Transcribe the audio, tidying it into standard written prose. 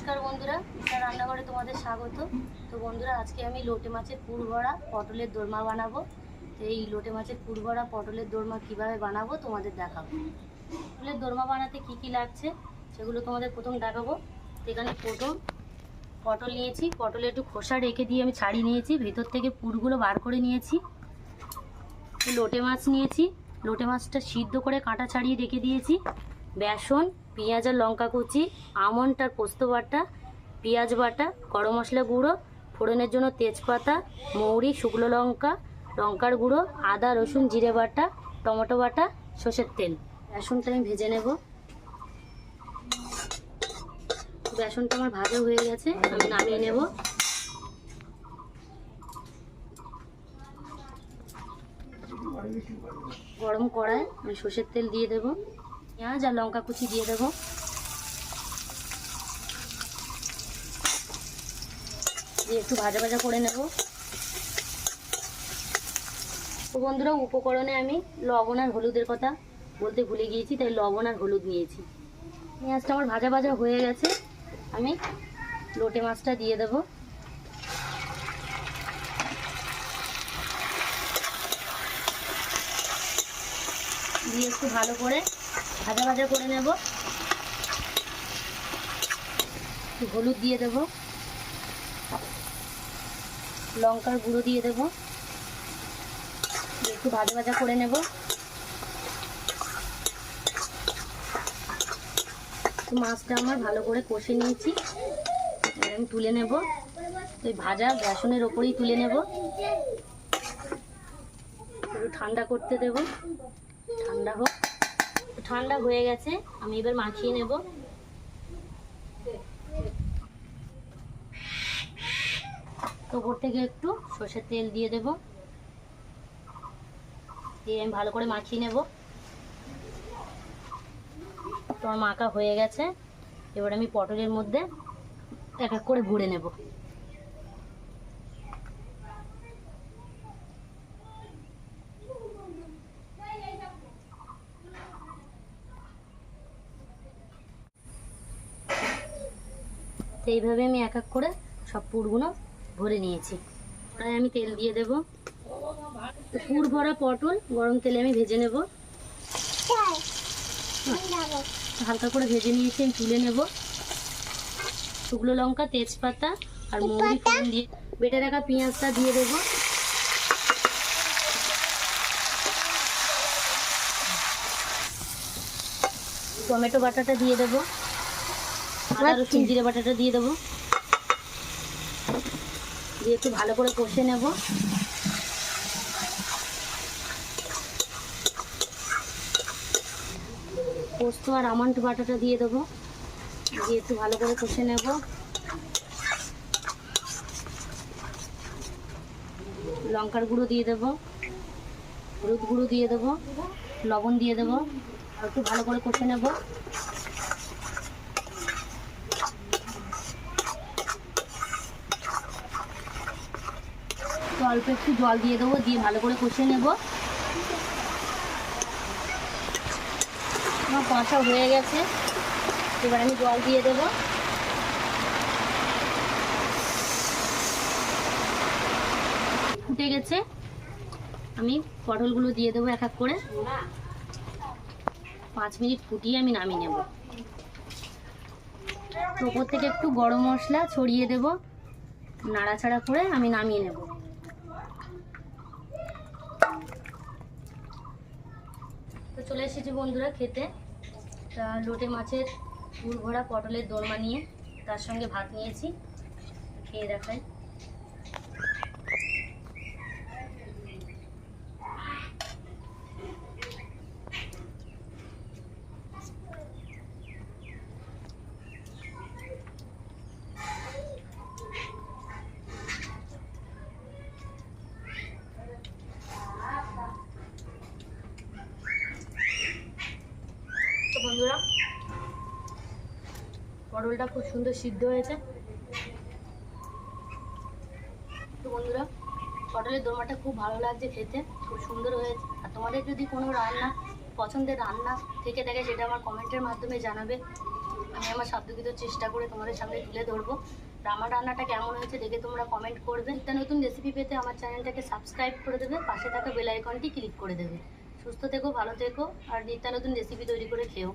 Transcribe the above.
নমস্কার বন্ধুরা, মিস্টার রান্নাঘরে তোমাদের স্বাগত। তো বন্ধুরা, আজকে আমি লোটে মাছের পুর ভরা পটলের দোরমা বানাবো। তো এই লোটে মাছের পুর ভরা পটলের দোরমা কিভাবে বানাবো তোমাদের দেখাবো। পটলের দোরমা বানাতে কি কি লাগছে সেগুলো তোমাদের প্রথম দেখাবো। তো এখানে পটল নিয়েছি, পটলে একটু খোসা রেখে দিয়ে আমি ছাড়িয়ে নিয়েছি, ভেতর থেকে পুরগুলো বার করে নিয়েছি। লোটে মাছ নিয়েছি, লোটে মাছটা সিদ্ধ করে কাঁটা ছাড়িয়ে রেখে দিয়েছি। বেসন, পেঁয়াজ আর লঙ্কা কুচি, আমন্ড আর পোস্ত বাটা, পেঁয়াজ বাটা, গরম মশলা গুঁড়ো, ফোড়নের জন্য তেজপাতা, মৌরি, শুকনো লঙ্কা, লঙ্কার গুঁড়ো, আদা রসুন জিরে বাটা, টমেটো বাটা, সর্ষের তেল। বেসনটা আমি ভেজে নেব। বেসনটা আমার ভাজা হয়ে গেছে, আমি নামিয়ে নেব। গরম কড়াই আমি সর্ষের তেল দিয়ে দেবো, পেঁয়াজ আর লঙ্কা কুচি দিয়ে দেবো, দিয়ে একটু ভাজা ভাজা করে নেব। তো বন্ধুরা, উপকরণে আমি লবণ আর হলুদের কথা বলতে ভুলে গিয়েছি, তাই লবণ আর হলুদ নিয়েছি। পেঁয়াজটা আমার ভাজা ভাজা হয়ে গেছে, আমি লোটে মাছটা দিয়ে দেবো। দিয়ে একটু ভালো করে ভাজা ভাজা করে নেব। একটু হলুদ দিয়ে দেব, লঙ্কার গুঁড়ো দিয়ে দেব, একটু ভাজা ভাজা করে নেব। মাছটা আমার ভালো করে কষে নিয়েছি, আমি তুলে নেব। তো ভাজা বেসনের ওপরেই তুলে নেব, একটু ঠান্ডা করতে দেব। ঠান্ডা হোক, ঠান্ডা হয়ে গেছে, আমি এবার মাখিয়ে নেব। তো ওপর থেকে একটু সর্ষের তেল দিয়ে দেব, দিয়ে আমি ভালো করে মাখিয়ে নেব। তোমার মাখা হয়ে গেছে, এবার আমি পটলের মধ্যে এক এক করে ভরে নেব। তো এইভাবে আমি এক এক করে সব পুরগুলো ভরে নিয়েছি। তাই আমি তেল দিয়ে দেব, পুর ভরা পটল গরম তেলে আমি ভেজে নেব। হালকা করে ভেজে নিয়েছি, আমি তুলে নেব। শুকনো লঙ্কা, তেজপাতা আর মৌরি ফোড়ন দিয়ে বেটে রাখা পেঁয়াজটা দিয়ে দেব। টমেটো বাটাটা দিয়ে দেব, আদা রসুন জিরে বাটাটা দিয়ে দেবো, দিয়ে একটু ভালো করে কষে নেব। পোস্ত আর আমন্ড বাটাটা দিয়ে দেবো, দিয়ে একটু ভালো করে কষে নেব। লঙ্কার গুঁড়ো দিয়ে দেবো, হলুদ গুঁড়ো দিয়ে দেবো, লবণ দিয়ে দেবো, আর একটু ভালো করে কষে নেব। তো অল্প একটু জল দিয়ে দেবো, দিয়ে ভালো করে কষে নেব। আমার কষা হয়ে গেছে, এবার আমি জল দিয়ে দেব। ফুটে গেছে, আমি পটলগুলো দিয়ে দেবো এক এক করে। 5 মিনিট ফুটিয়ে আমি নামিয়ে নেব। ওপর থেকে একটু গরম মশলা ছড়িয়ে দেব, নাড়াচাড়া করে আমি নামিয়ে নেব। তো চলে এসেছি বন্ধুরা খেতে। তা লোটে মাছের পুর ভরা পটলের দোরমা নিয়ে, তার সঙ্গে ভাত নিয়েছি, খেয়ে দেখাই। তো বন্ধুরা, পটলটা খুব সুন্দর সিদ্ধ হয়েছে। তো বন্ধুরা, পটলের দোরমাটা খুব ভালো লাগছে খেতে, খুব সুন্দর হয়েছে। আর তোমাদের যদি কোনো রান্না পছন্দের রান্না থেকে থাকে, সেটা আমার কমেন্টের মাধ্যমে জানাবে। আমি আমার সাধ্যকৃত চেষ্টা করে তোমাদের সামনে তুলে ধরবো। আমার রান্নাটা কেমন হয়েছে দেখে তোমরা কমেন্ট করবে। একটা নতুন রেসিপি পেতে আমার চ্যানেলটাকে সাবস্ক্রাইব করে দেবে, পাশে থাকা বেল আইকনটি ক্লিক করে দেবে। সুস্থ থেকো, ভালো থেকো, আর নিত্য নতুন রেসিপি তৈরি করে খেও।